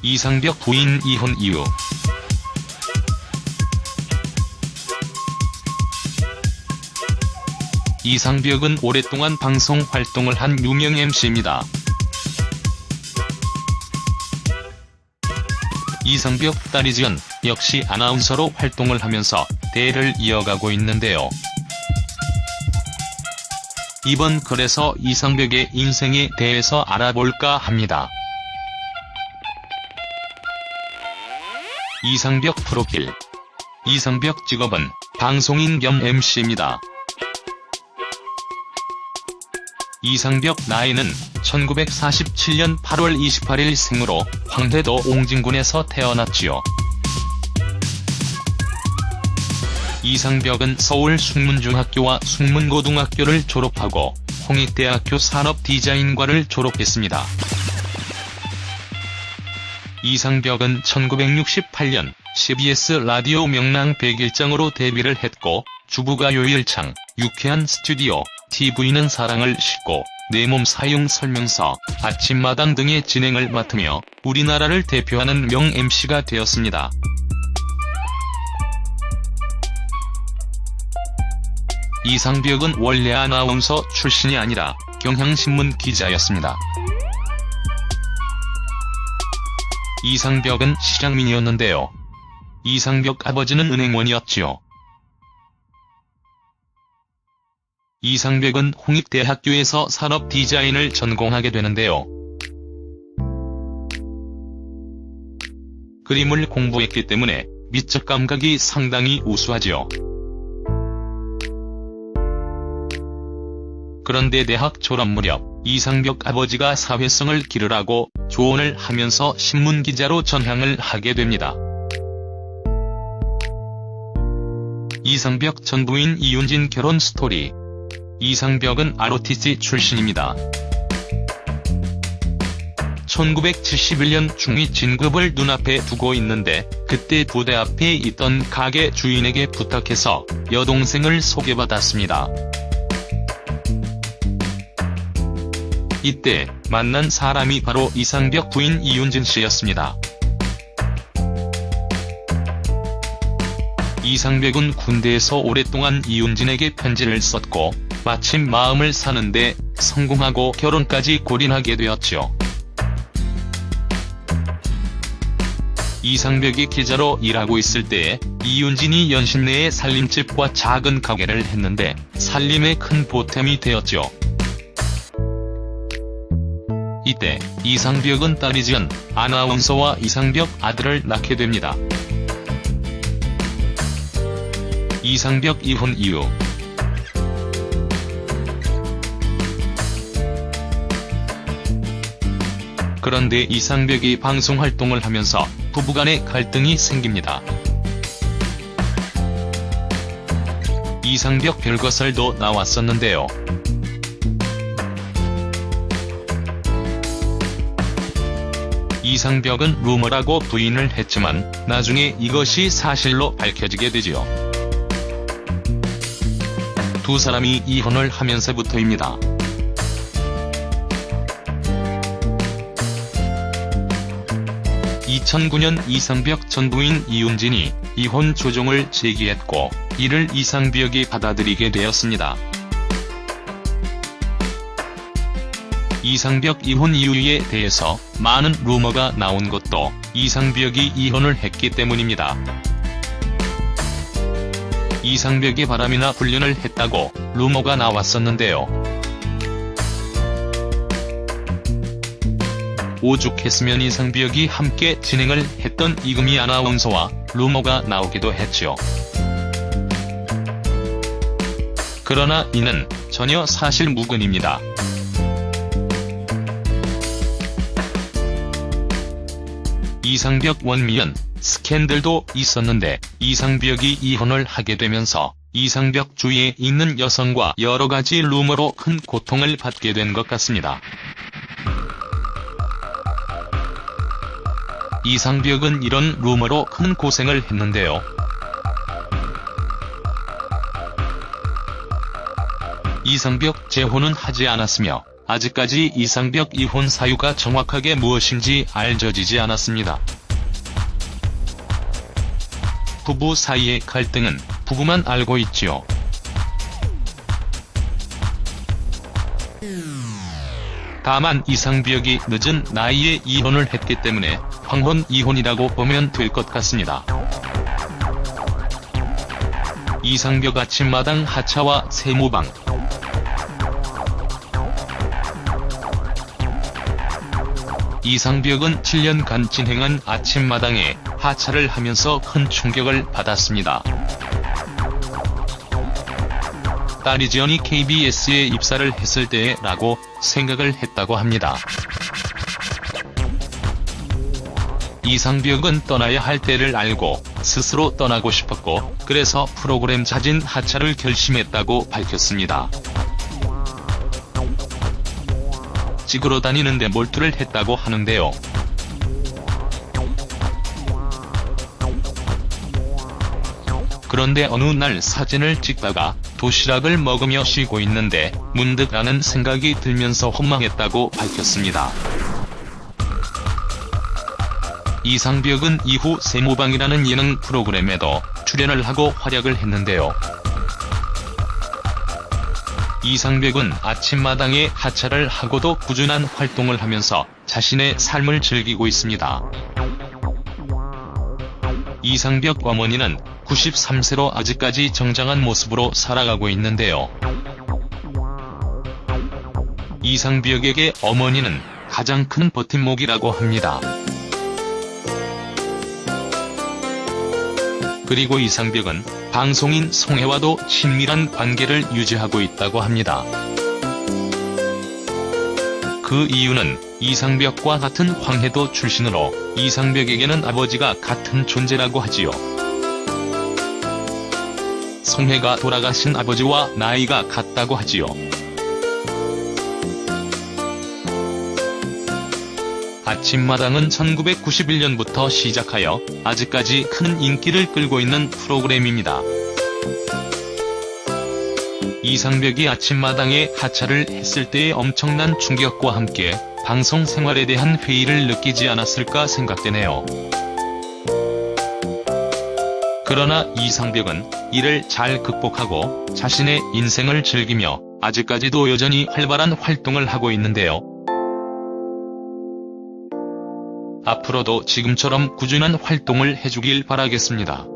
이상벽 부인 이혼 이유. 이상벽은 오랫동안 방송 활동을 한 유명 MC입니다. 이상벽 딸 이지연 역시 아나운서로 활동을 하면서 대를 이어가고 있는데요. 이번 글에서 이상벽의 인생에 대해서 알아볼까 합니다. 이상벽 프로필. 이상벽 직업은 방송인 겸 MC입니다. 이상벽 나이는 1947년 8월 28일 생으로 황해도 옹진군에서 태어났지요. 이상벽은 서울 숭문중학교와 숭문고등학교를 졸업하고 홍익대학교 산업디자인과를 졸업했습니다. 이상벽은 1968년 CBS 라디오 명랑 101장으로 데뷔를 했고 주부가 요일창, 유쾌한 스튜디오, TV는 사랑을 싣고, 내 몸 사용 설명서, 아침마당 등의 진행을 맡으며 우리나라를 대표하는 명 MC가 되었습니다. 이상벽은 원래 아나운서 출신이 아니라 경향신문 기자였습니다. 이상벽은 실향민이었는데요. 이상벽 아버지는 은행원이었지요. 이상벽은 홍익대학교에서 산업디자인을 전공하게 되는데요. 그림을 공부했기 때문에 미적 감각이 상당히 우수하지요. 그런데 대학 졸업 무렵 이상벽 아버지가 사회성을 기르라고 조언을 하면서 신문기자로 전향을 하게 됩니다. 이상벽 전 부인 이윤진 결혼 스토리. 이상벽은 ROTC 출신입니다. 1971년 중2 진급을 눈앞에 두고 있는데 그때 부대 앞에 있던 가게 주인에게 부탁해서 여동생을 소개받았습니다. 이때 만난 사람이 바로 이상벽 부인 이윤진 씨였습니다. 이상벽은 군대에서 오랫동안 이윤진에게 편지를 썼고 마침 마음을 사는데 성공하고 결혼까지 골인하게 되었죠. 이상벽이 기자로 일하고 있을 때에 이윤진이 연신내에 살림집과 작은 가게를 했는데 살림에 큰 보탬이 되었죠. 이때 이상벽은 딸 이지연 아나운서와 이상벽 아들을 낳게 됩니다. 이상벽 이혼 이유. 그런데 이상벽이 방송 활동을 하면서 부부간의 갈등이 생깁니다. 이상벽 별거설도 나왔었는데요. 이상벽은 루머라고 부인을 했지만 나중에 이것이 사실로 밝혀지게 되지요. 두 사람이 이혼을 하면서부터입니다. (2009년) 이상벽 전 부인 이윤진이 이혼 조정을 제기했고 이를 이상벽이 받아들이게 되었습니다. 이상벽 이혼 이유에 대해서 많은 루머가 나온 것도 이상벽이 이혼을 했기 때문입니다. 이상벽이 바람이나 불륜을 했다고 루머가 나왔었는데요. 오죽했으면 이상벽이 함께 진행을 했던 이금희 아나운서와 루머가 나오기도 했죠. 그러나 이는 전혀 사실 무근입니다. 이상벽 원미연 스캔들도 있었는데 이상벽이 이혼을 하게 되면서 이상벽 주위에 있는 여성과 여러가지 루머로 큰 고통을 받게 된 것 같습니다. 이상벽은 이런 루머로 큰 고생을 했는데요. 이상벽 재혼은 하지 않았으며 아직까지 이상벽 이혼 사유가 정확하게 무엇인지 알려지지 않았습니다. 부부 사이의 갈등은 부부만 알고 있지요. 다만 이상벽이 늦은 나이에 이혼을 했기 때문에 황혼 이혼이라고 보면 될 것 같습니다. 이상벽 아침마당 하차와 세무방. 이상벽은 7년간 진행한 아침마당에 하차를 하면서 큰 충격을 받았습니다. 딸이 지연이 KBS에 입사를 했을 때라고 생각을 했다고 합니다. 이상벽은 떠나야 할 때를 알고 스스로 떠나고 싶었고 그래서 프로그램 자진 하차를 결심했다고 밝혔습니다. 찍으러 다니는데 몰두를 했다고 하는데요. 그런데 어느 날 사진을 찍다가 도시락을 먹으며 쉬고 있는데 문득 라는 생각이 들면서 원망했다고 밝혔습니다. 이상벽은 이후 세무방이라는 예능 프로그램에도 출연을 하고 활약을 했는데요. 이상벽은 아침마당에 하차를 하고도 꾸준한 활동을 하면서 자신의 삶을 즐기고 있습니다. 이상벽 어머니는 93세로 아직까지 정장한 모습으로 살아가고 있는데요. 이상벽에게 어머니는 가장 큰 버팀목이라고 합니다. 그리고 이상벽은 방송인 송혜와도 친밀한 관계를 유지하고 있다고 합니다. 그 이유는 이상벽과 같은 황해도 출신으로 이상벽에게는 아버지가 같은 존재라고 하지요. 송혜가 돌아가신 아버지와 나이가 같다고 하지요. 아침마당은 1991년부터 시작하여 아직까지 큰 인기를 끌고 있는 프로그램입니다. 이상벽이 아침마당에 하차를 했을 때의 엄청난 충격과 함께 방송 생활에 대한 회의를 느끼지 않았을까 생각되네요. 그러나 이상벽은 이를 잘 극복하고 자신의 인생을 즐기며 아직까지도 여전히 활발한 활동을 하고 있는데요. 앞으로도 지금처럼 꾸준한 활동을 해주길 바라겠습니다.